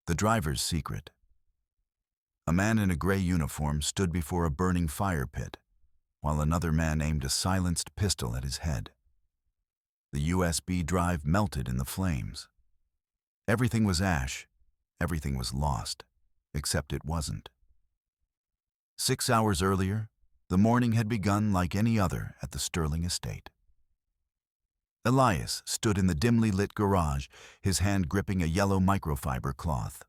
The driver's secret. A man in a gray uniform stood before a burning fire pit, while another man aimed a silenced pistol at his head. The USB drive melted in the flames. Everything was ash, everything was lost, except it wasn't. 6 hours earlier, the morning had begun like any other at the Sterling estate. Elias stood in the dimly lit garage, his hand gripping a yellow microfiber cloth.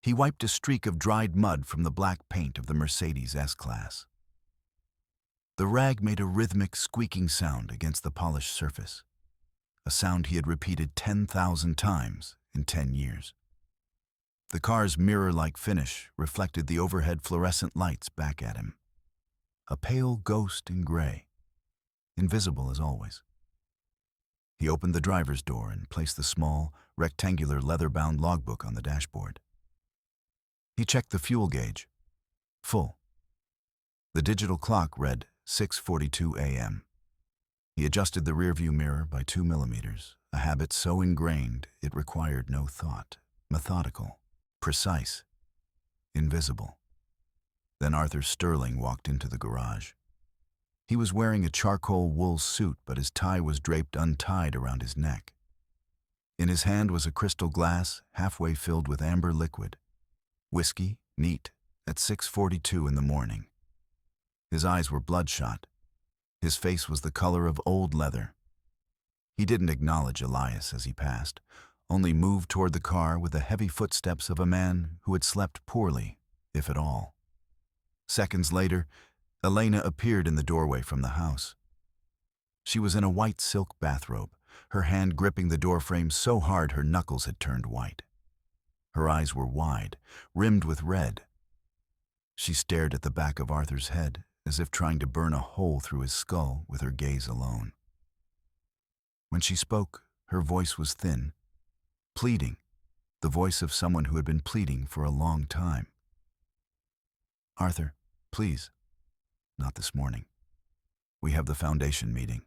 He wiped a streak of dried mud from the black paint of the Mercedes S-Class. The rag made a rhythmic, squeaking sound against the polished surface, a sound he had repeated 10,000 times in 10 years. The car's mirror-like finish reflected the overhead fluorescent lights back at him. A pale ghost in gray, invisible as always. He opened the driver's door and placed the small, rectangular leather-bound logbook on the dashboard. He checked the fuel gauge. Full. The digital clock read 6:42 a.m. He adjusted the rearview mirror by 2 millimeters, a habit so ingrained it required no thought. Methodical, precise, invisible. Then Arthur Sterling walked into the garage. He was wearing a charcoal wool suit, but his tie was draped untied around his neck. In his hand was a crystal glass halfway filled with amber liquid. Whiskey, neat, at 6:42 in the morning. His eyes were bloodshot. His face was the color of old leather. He didn't acknowledge Elias as he passed, only moved toward the car with the heavy footsteps of a man who had slept poorly, if at all. Seconds later, Elena appeared in the doorway from the house. She was in a white silk bathrobe, her hand gripping the doorframe so hard her knuckles had turned white. Her eyes were wide, rimmed with red. She stared at the back of Arthur's head, as if trying to burn a hole through his skull with her gaze alone. When she spoke, her voice was thin, pleading, the voice of someone who had been pleading for a long time. "Arthur, please. Not this morning. We have the foundation meeting."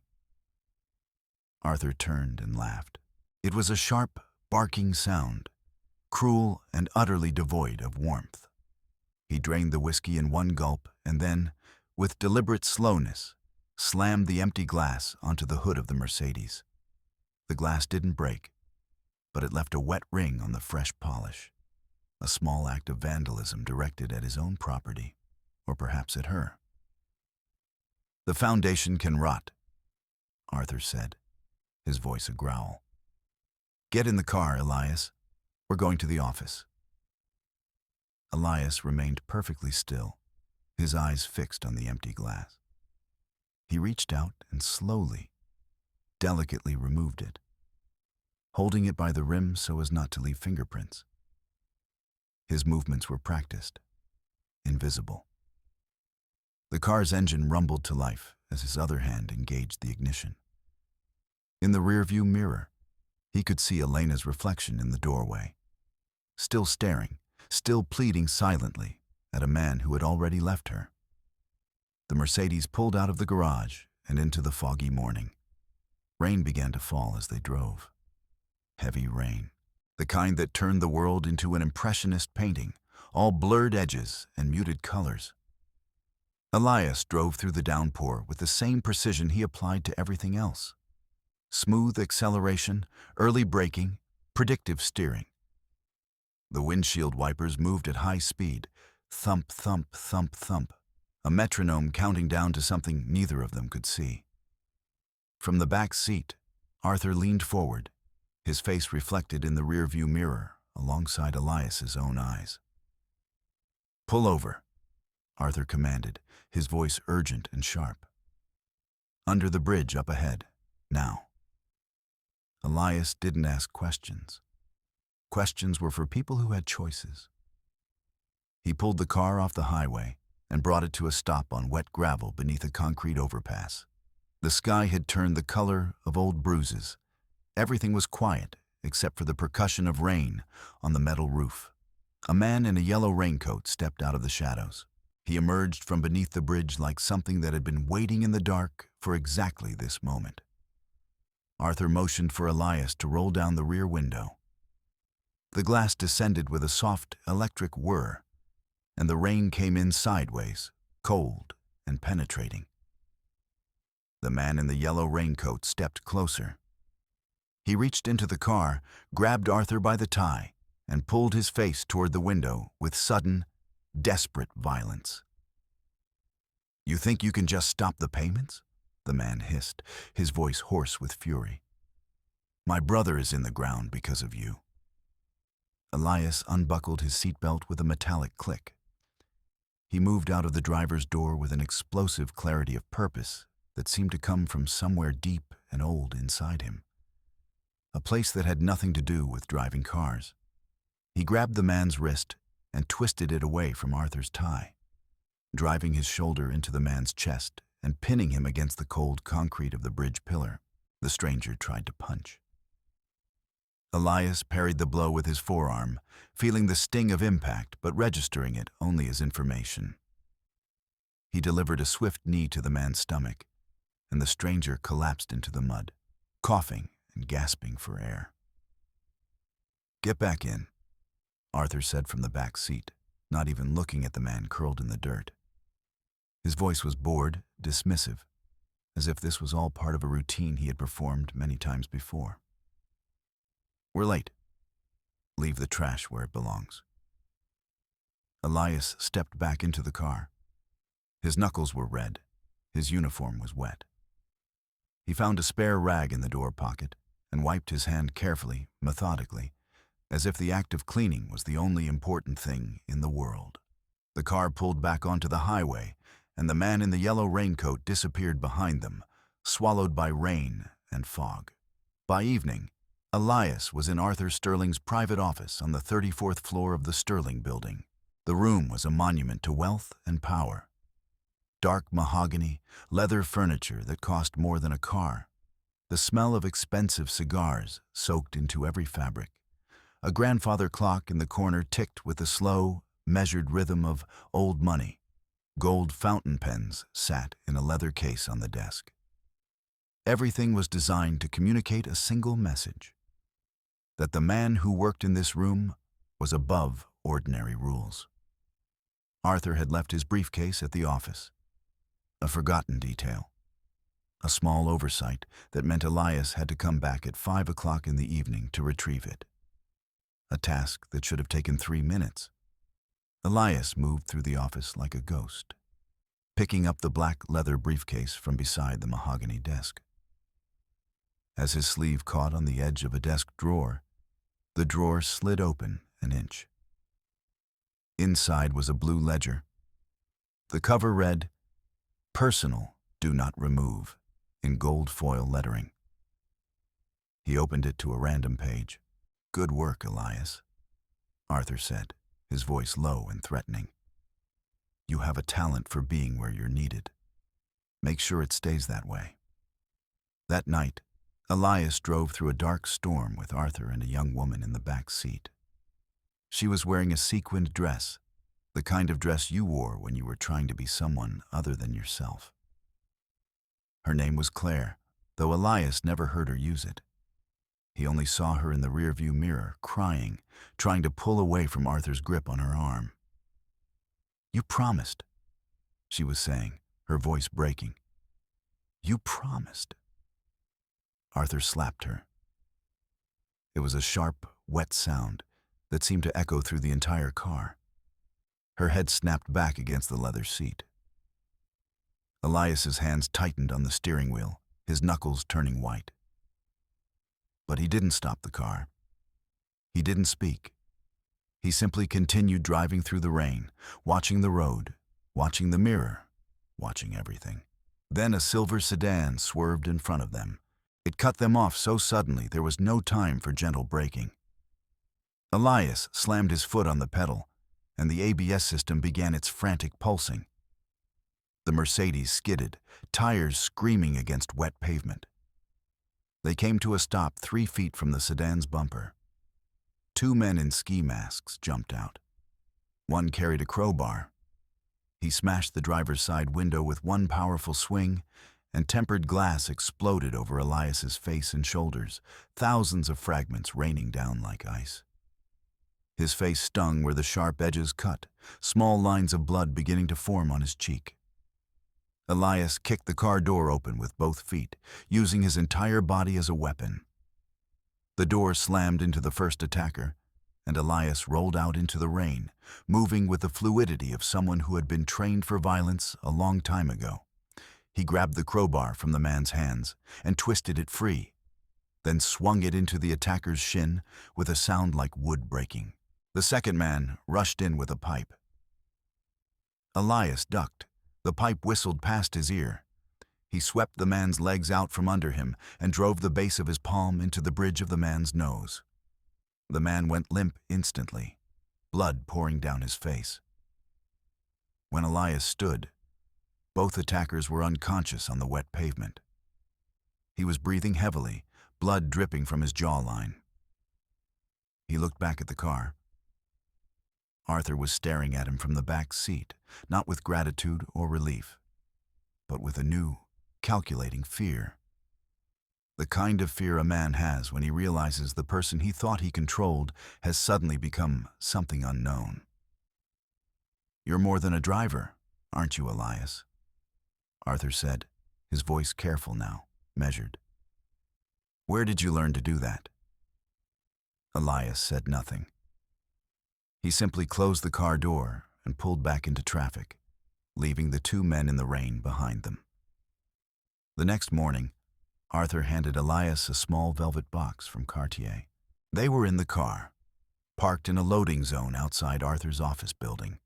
Arthur turned and laughed. It was a sharp, barking sound, cruel and utterly devoid of warmth. He drained the whiskey in one gulp and then, with deliberate slowness, slammed the empty glass onto the hood of the Mercedes. The glass didn't break, but it left a wet ring on the fresh polish, a small act of vandalism directed at his own property, or perhaps at her. "The foundation can rot," Arthur said, his voice a growl. "Get in the car, Elias. We're going to the office." Elias remained perfectly still, his eyes fixed on the empty glass. He reached out and slowly, delicately removed it, holding it by the rim so as not to leave fingerprints. His movements were practiced, invisible. The car's engine rumbled to life as his other hand engaged the ignition. In the rearview mirror, he could see Elena's reflection in the doorway, still staring, still pleading silently at a man who had already left her. The Mercedes pulled out of the garage and into the foggy morning. Rain began to fall as they drove. Heavy rain, the kind that turned the world into an impressionist painting, all blurred edges and muted colors. Elias drove through the downpour with the same precision he applied to everything else. Smooth acceleration, early braking, predictive steering. The windshield wipers moved at high speed, thump, thump, thump, thump, a metronome counting down to something neither of them could see. From the back seat, Arthur leaned forward, his face reflected in the rearview mirror alongside Elias's own eyes. "Pull over," Arthur commanded, his voice urgent and sharp. "Under the bridge up ahead, now." Elias didn't ask questions. Questions were for people who had choices. He pulled the car off the highway and brought it to a stop on wet gravel beneath a concrete overpass. The sky had turned the color of old bruises. Everything was quiet except for the percussion of rain on the metal roof. A man in a yellow raincoat stepped out of the shadows. He emerged from beneath the bridge like something that had been waiting in the dark for exactly this moment. Arthur motioned for Elias to roll down the rear window. The glass descended with a soft electric whir, and the rain came in sideways, cold and penetrating. The man in the yellow raincoat stepped closer. He reached into the car, grabbed Arthur by the tie, and pulled his face toward the window with sudden, desperate violence. "You think you can just stop the payments?" the man hissed, his voice hoarse with fury. "My brother is in the ground because of you." Elias unbuckled his seatbelt with a metallic click. He moved out of the driver's door with an explosive clarity of purpose that seemed to come from somewhere deep and old inside him, a place that had nothing to do with driving cars. He grabbed the man's wrist and twisted it away from Arthur's tie, driving his shoulder into the man's chest and pinning him against the cold concrete of the bridge pillar. The stranger tried to punch. Elias parried the blow with his forearm, feeling the sting of impact but registering it only as information. He delivered a swift knee to the man's stomach, and the stranger collapsed into the mud, coughing and gasping for air. "Get back in," Arthur said from the back seat, not even looking at the man curled in the dirt. His voice was bored, dismissive, as if this was all part of a routine he had performed many times before. "We're late. Leave the trash where it belongs." Elias stepped back into the car. His knuckles were red. His uniform was wet. He found a spare rag in the door pocket and wiped his hand carefully, methodically, as if the act of cleaning was the only important thing in the world. The car pulled back onto the highway, and the man in the yellow raincoat disappeared behind them, swallowed by rain and fog. By evening, Elias was in Arthur Sterling's private office on the 34th floor of the Sterling building. The room was a monument to wealth and power. Dark mahogany, leather furniture that cost more than a car. The smell of expensive cigars soaked into every fabric. A grandfather clock in the corner ticked with the slow, measured rhythm of old money. Gold fountain pens sat in a leather case on the desk. Everything was designed to communicate a single message: that the man who worked in this room was above ordinary rules. Arthur had left his briefcase at the office. A forgotten detail. A small oversight that meant Elias had to come back at 5 o'clock in the evening to retrieve it. A task that should have taken 3 minutes. Elias moved through the office like a ghost, picking up the black leather briefcase from beside the mahogany desk. As his sleeve caught on the edge of a desk drawer, the drawer slid open an inch. Inside was a blue ledger. The cover read, "Personal, do not remove," in gold foil lettering. He opened it to a random page. "Good work, Elias," Arthur said, his voice low and threatening. "You have a talent for being where you're needed. Make sure it stays that way." That night, Elias drove through a dark storm with Arthur and a young woman in the back seat. She was wearing a sequined dress, the kind of dress you wore when you were trying to be someone other than yourself. Her name was Claire, though Elias never heard her use it. He only saw her in the rearview mirror, crying, trying to pull away from Arthur's grip on her arm. "You promised," she was saying, her voice breaking. "You promised." Arthur slapped her. It was a sharp, wet sound that seemed to echo through the entire car. Her head snapped back against the leather seat. Elias's hands tightened on the steering wheel, his knuckles turning white. But he didn't stop the car. He didn't speak. He simply continued driving through the rain, watching the road, watching the mirror, watching everything. Then a silver sedan swerved in front of them. It cut them off so suddenly there was no time for gentle braking. Elias slammed his foot on the pedal, and the ABS system began its frantic pulsing. The Mercedes skidded, tires screaming against wet pavement. They came to a stop 3 feet from the sedan's bumper. 2 men in ski masks jumped out. One carried a crowbar. He smashed the driver's side window with one powerful swing, and tempered glass exploded over Elias's face and shoulders, thousands of fragments raining down like ice. His face stung where the sharp edges cut, small lines of blood beginning to form on his cheek. Elias kicked the car door open with both feet, using his entire body as a weapon. The door slammed into the first attacker, and Elias rolled out into the rain, moving with the fluidity of someone who had been trained for violence a long time ago. He grabbed the crowbar from the man's hands and twisted it free, then swung it into the attacker's shin with a sound like wood breaking. The second man rushed in with a pipe. Elias ducked. The pipe whistled past his ear. He swept the man's legs out from under him and drove the base of his palm into the bridge of the man's nose. The man went limp instantly, blood pouring down his face. When Elias stood, both attackers were unconscious on the wet pavement. He was breathing heavily, blood dripping from his jawline. He looked back at the car. Arthur was staring at him from the back seat, not with gratitude or relief, but with a new, calculating fear. The kind of fear a man has when he realizes the person he thought he controlled has suddenly become something unknown. "You're more than a driver, aren't you, Elias?" Arthur said, his voice careful now, measured. "Where did you learn to do that?" Elias said nothing. He simply closed the car door and pulled back into traffic, leaving the two men in the rain behind them. The next morning, Arthur handed Elias a small velvet box from Cartier. They were in the car, parked in a loading zone outside Arthur's office building.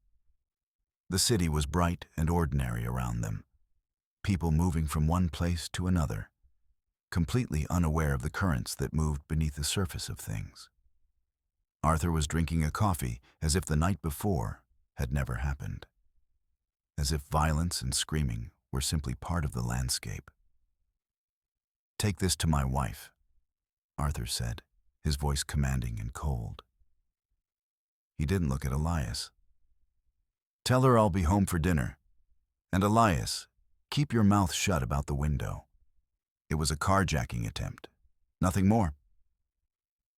The city was bright and ordinary around them, people moving from one place to another, completely unaware of the currents that moved beneath the surface of things. Arthur was drinking a coffee as if the night before had never happened, as if violence and screaming were simply part of the landscape. "Take this to my wife," Arthur said, his voice commanding and cold. He didn't look at Elias. "Tell her I'll be home for dinner. And Elias, keep your mouth shut about the window. It was a carjacking attempt, nothing more."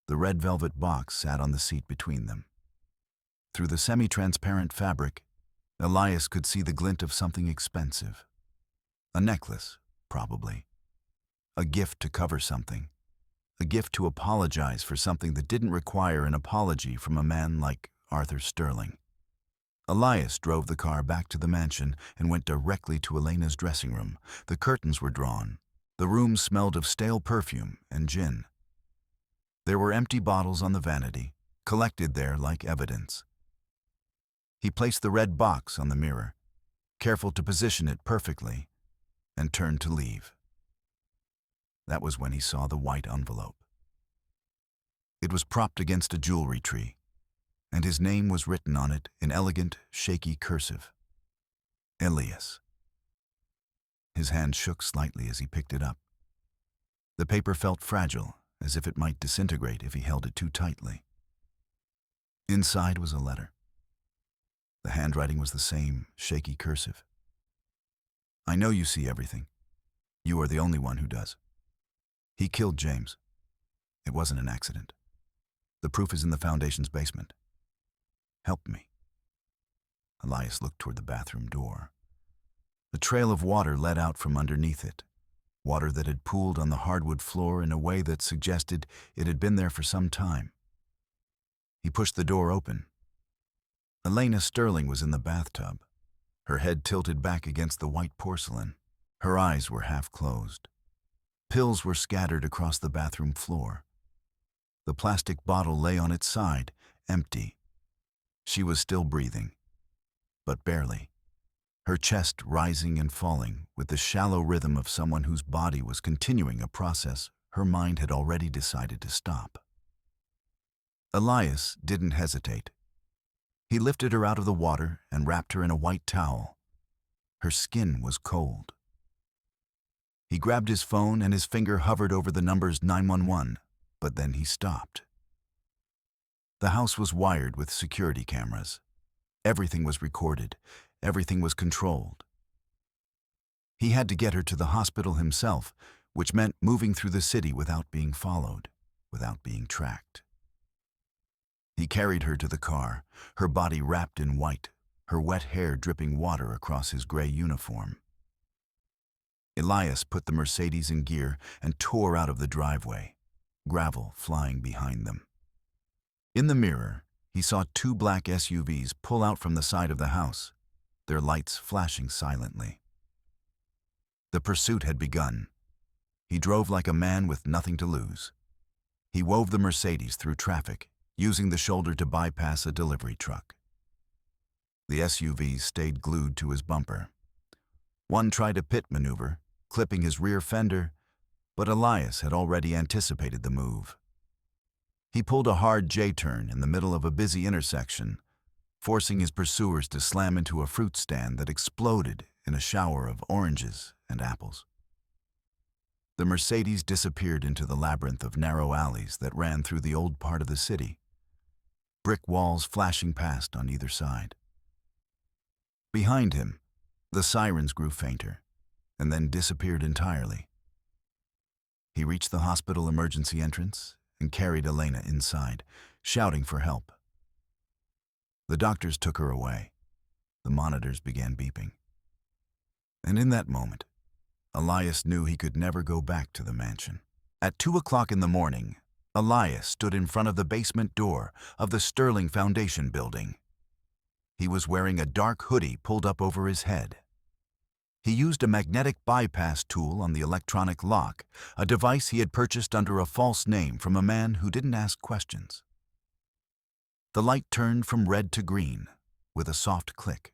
The red velvet box sat on the seat between them. Through the semi-transparent fabric, Elias could see the glint of something expensive. A necklace, probably. A gift to cover something. A gift to apologize for something that didn't require an apology from a man like Arthur Sterling. Elias drove the car back to the mansion and went directly to Elena's dressing room. The curtains were drawn. The room smelled of stale perfume and gin. There were empty bottles on the vanity, collected there like evidence. He placed the red box on the mirror, careful to position it perfectly, and turned to leave. That was when he saw the white envelope. It was propped against a jewelry tree, and his name was written on it in elegant, shaky cursive. Elias. His hand shook slightly as he picked it up. The paper felt fragile, as if it might disintegrate if he held it too tightly. Inside was a letter. The handwriting was the same, shaky cursive. "I know you see everything. You are the only one who does. He killed James. It wasn't an accident. The proof is in the foundation's basement. Help me." Elias looked toward the bathroom door. A trail of water led out from underneath it, water that had pooled on the hardwood floor in a way that suggested it had been there for some time. He pushed the door open. Elena Sterling was in the bathtub, her head tilted back against the white porcelain. Her eyes were half closed. Pills were scattered across the bathroom floor. The plastic bottle lay on its side, empty. She was still breathing, but barely, her chest rising and falling with the shallow rhythm of someone whose body was continuing a process her mind had already decided to stop. Elias didn't hesitate. He lifted her out of the water and wrapped her in a white towel. Her skin was cold. He grabbed his phone and his finger hovered over the numbers 911, but then he stopped. The house was wired with security cameras. Everything was recorded. Everything was controlled. He had to get her to the hospital himself, which meant moving through the city without being followed, without being tracked. He carried her to the car, her body wrapped in white, her wet hair dripping water across his gray uniform. Elias put the Mercedes in gear and tore out of the driveway, gravel flying behind them. In the mirror, he saw two black SUVs pull out from the side of the house, their lights flashing silently. The pursuit had begun. He drove like a man with nothing to lose. He wove the Mercedes through traffic, using the shoulder to bypass a delivery truck. The SUVs stayed glued to his bumper. One tried a pit maneuver, clipping his rear fender, but Elias had already anticipated the move. He pulled a hard J-turn in the middle of a busy intersection, forcing his pursuers to slam into a fruit stand that exploded in a shower of oranges and apples. The Mercedes disappeared into the labyrinth of narrow alleys that ran through the old part of the city, brick walls flashing past on either side. Behind him, the sirens grew fainter, and then disappeared entirely. He reached the hospital emergency entrance and carried Elena inside, shouting for help. The doctors took her away. The monitors began beeping. And in that moment, Elias knew he could never go back to the mansion. At 2 o'clock in the morning, Elias stood in front of the basement door of the Sterling Foundation building. He was wearing a dark hoodie pulled up over his head. He used a magnetic bypass tool on the electronic lock, a device he had purchased under a false name from a man who didn't ask questions. The light turned from red to green, with a soft click.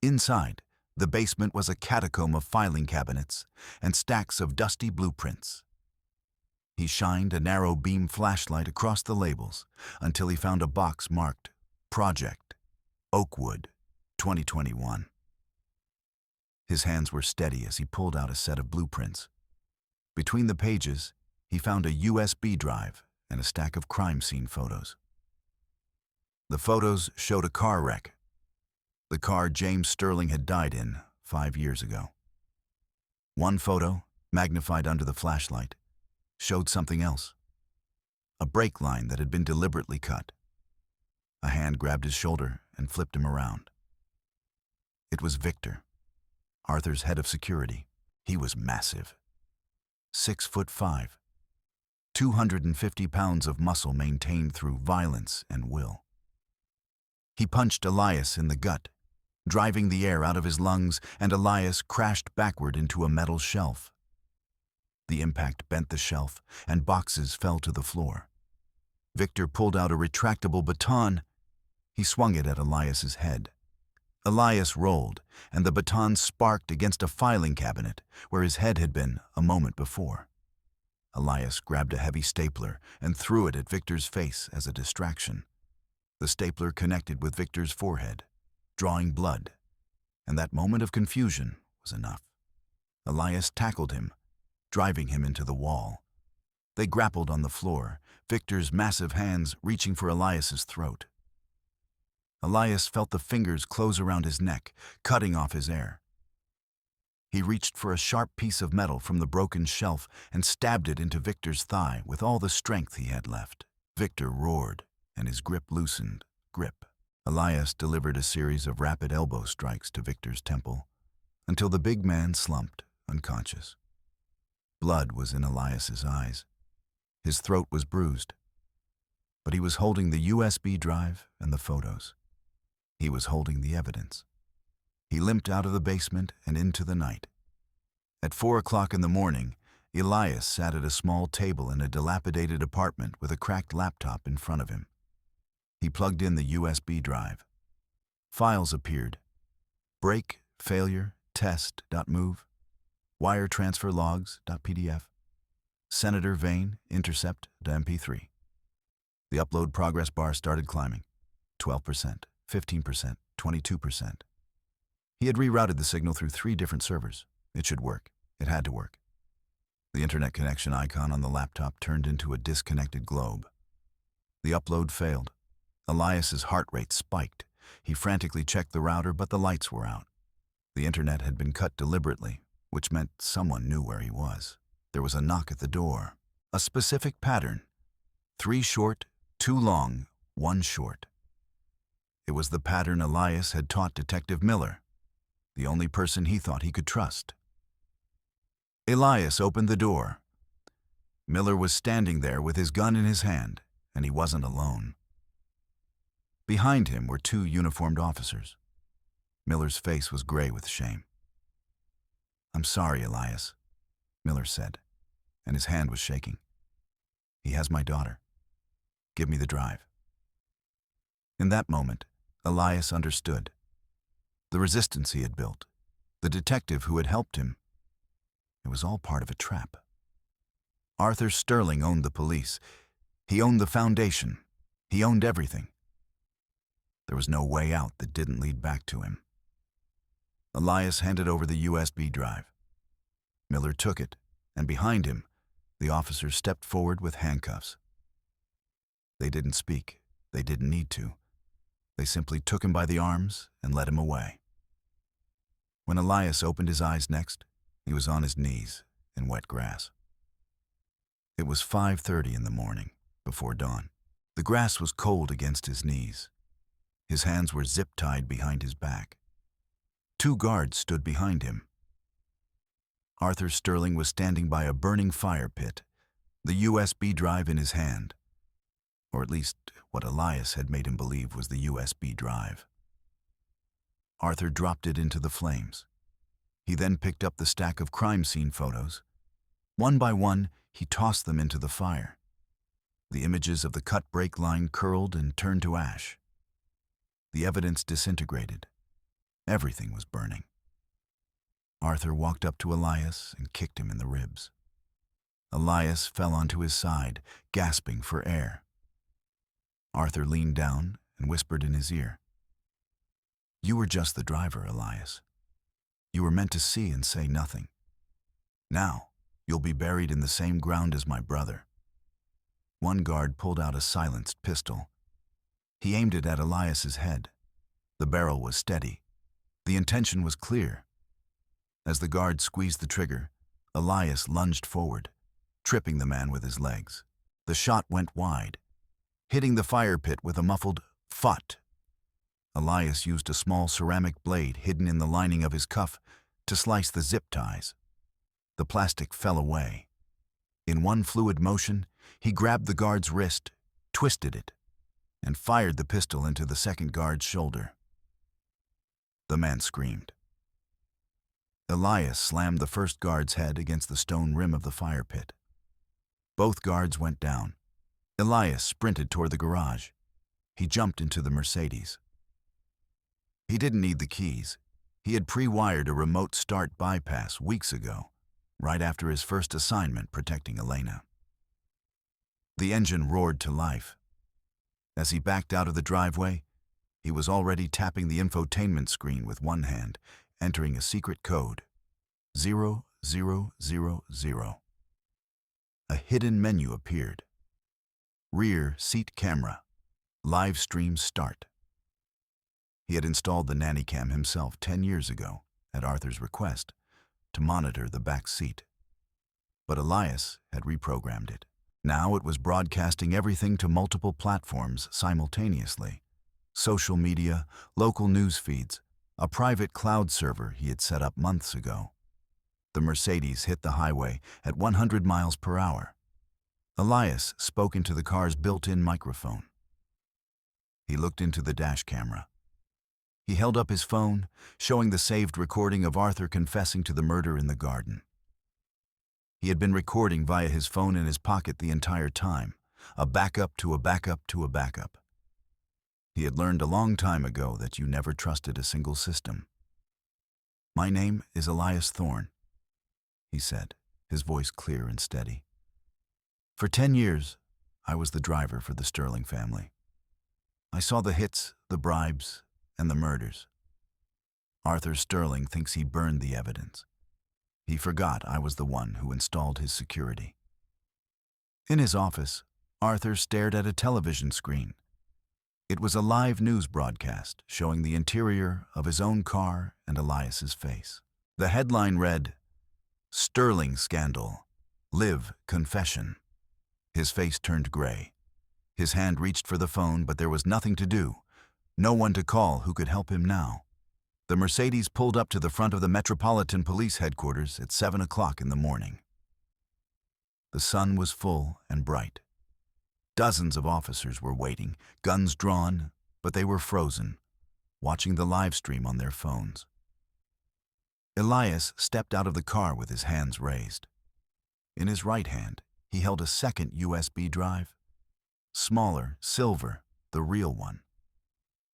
Inside, the basement was a catacomb of filing cabinets and stacks of dusty blueprints. He shined a narrow beam flashlight across the labels until he found a box marked Project Oakwood 2021. His hands were steady as he pulled out a set of blueprints. Between the pages, he found a USB drive and a stack of crime scene photos. The photos showed a car wreck, the car James Sterling had died in 5 years ago. One photo, magnified under the flashlight, showed something else. A brake line that had been deliberately cut. A hand grabbed his shoulder and flipped him around. It was Victor, Arthur's head of security. He was massive. 6'5", 250 pounds of muscle maintained through violence and will. He punched Elias in the gut, driving the air out of his lungs, and Elias crashed backward into a metal shelf. The impact bent the shelf, and boxes fell to the floor. Victor pulled out a retractable baton. He swung it at Elias's head. Elias rolled, and the baton sparked against a filing cabinet where his head had been a moment before. Elias grabbed a heavy stapler and threw it at Victor's face as a distraction. The stapler connected with Victor's forehead, drawing blood, and that moment of confusion was enough. Elias tackled him, driving him into the wall. They grappled on the floor, Victor's massive hands reaching for Elias's throat. Elias felt the fingers close around his neck, cutting off his air. He reached for a sharp piece of metal from the broken shelf and stabbed it into Victor's thigh with all the strength he had left. Victor roared, and his grip loosened. Grip. Elias delivered a series of rapid elbow strikes to Victor's temple until the big man slumped, unconscious. Blood was in Elias's eyes. His throat was bruised. But he was holding the USB drive and the photos. He was holding the evidence. He limped out of the basement and into the night. At 4 o'clock in the morning, Elias sat at a small table in a dilapidated apartment with a cracked laptop in front of him. He plugged in the USB drive. Files appeared. Break, failure, test.move, wire transfer logs.pdf, Senator Vane, intercept.mp3. The upload progress bar started climbing. 12%, 15%, 22%. He had rerouted the signal through 3 different servers. It should work. It had to work. The internet connection icon on the laptop turned into a disconnected globe. The upload failed. Elias's heart rate spiked. He frantically checked the router, but the lights were out. The internet had been cut deliberately, which meant someone knew where he was. There was a knock at the door. A specific pattern. 3 short, Two long, one short. It was the pattern Elias had taught Detective Miller, the only person he thought he could trust. Elias opened the door. Miller was standing there with his gun in his hand, and he wasn't alone. Behind him were two uniformed officers. Miller's face was gray with shame. "I'm sorry, Elias," Miller said, and his hand was shaking. "He has my daughter. Give me the drive." In that moment, Elias understood. The resistance he had built, the detective who had helped him, it was all part of a trap. Arthur Sterling owned the police. He owned the foundation. He owned everything. There was no way out that didn't lead back to him. Elias handed over the USB drive. Miller took it, and behind him, the officers stepped forward with handcuffs. They didn't speak. They didn't need to. They simply took him by the arms and led him away. When Elias opened his eyes next, he was on his knees in wet grass. It was 5:30 in the morning, before dawn. The grass was cold against his knees. His hands were zip-tied behind his back. Two guards stood behind him. Arthur Sterling was standing by a burning fire pit, the USB drive in his hand. Or at least what Elias had made him believe was the USB drive. Arthur dropped it into the flames. He then picked up the stack of crime scene photos. One by one, he tossed them into the fire. The images of the cut brake line curled and turned to ash. The evidence disintegrated. Everything was burning. Arthur walked up to Elias and kicked him in the ribs. Elias fell onto his side, gasping for air. Arthur leaned down and whispered in his ear, "You were just the driver, Elias. You were meant to see and say nothing. Now, you'll be buried in the same ground as my brother." One guard pulled out a silenced pistol. He aimed it at Elias's head. The barrel was steady. The intention was clear. As the guard squeezed the trigger, Elias lunged forward, tripping the man with his legs. The shot went wide, hitting the fire pit with a muffled "phut." Elias used a small ceramic blade hidden in the lining of his cuff to slice the zip ties. The plastic fell away. In one fluid motion, he grabbed the guard's wrist, twisted it, and fired the pistol into the second guard's shoulder. The man screamed. Elias slammed the first guard's head against the stone rim of the fire pit. Both guards went down. Elias sprinted toward the garage. He jumped into the Mercedes. He didn't need the keys. He had pre-wired a remote start bypass weeks ago, right after his first assignment protecting Elena. The engine roared to life. As he backed out of the driveway, he was already tapping the infotainment screen with one hand, entering a secret code, 0000. A hidden menu appeared. Rear seat camera, live stream start. He had installed the nanny cam himself 10 years ago, at Arthur's request, to monitor the back seat. But Elias had reprogrammed it. Now it was broadcasting everything to multiple platforms simultaneously. Social media, local news feeds, a private cloud server he had set up months ago. The Mercedes hit the highway at 100 miles per hour. Elias spoke into the car's built-in microphone. He looked into the dash camera. He held up his phone, showing the saved recording of Arthur confessing to the murder in the garden. He had been recording via his phone in his pocket the entire time, a backup to a backup to a backup. He had learned a long time ago that you never trusted a single system. "My name is Elias Thorne," he said, his voice clear and steady. "For 10 years, I was the driver for the Sterling family. I saw the hits, the bribes, and the murders. Arthur Sterling thinks he burned the evidence. He forgot I was the one who installed his security." In his office, Arthur stared at a television screen. It was a live news broadcast showing the interior of his own car and Elias's face. The headline read, "Sterling Scandal. Live Confession." His face turned gray. His hand reached for the phone, but there was nothing to do. No one to call who could help him now. The Mercedes pulled up to the front of the Metropolitan Police headquarters at 7 o'clock in the morning. The sun was full and bright. Dozens of officers were waiting, guns drawn, but they were frozen, watching the live stream on their phones. Elias stepped out of the car with his hands raised. In his right hand, he held a second USB drive. Smaller, silver, the real one.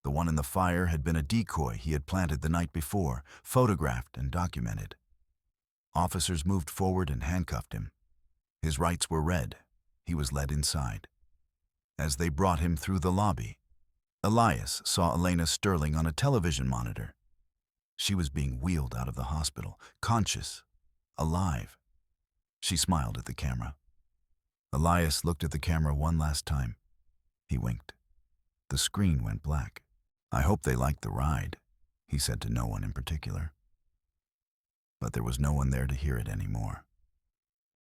The one in the fire had been a decoy he had planted the night before, photographed and documented. Officers moved forward and handcuffed him. His rights were read. He was led inside. As they brought him through the lobby, Elias saw Elena Sterling on a television monitor. She was being wheeled out of the hospital, conscious, alive. She smiled at the camera. Elias looked at the camera one last time. He winked. The screen went black. "I hope they liked the ride," he said to no one in particular. But there was no one there to hear it anymore.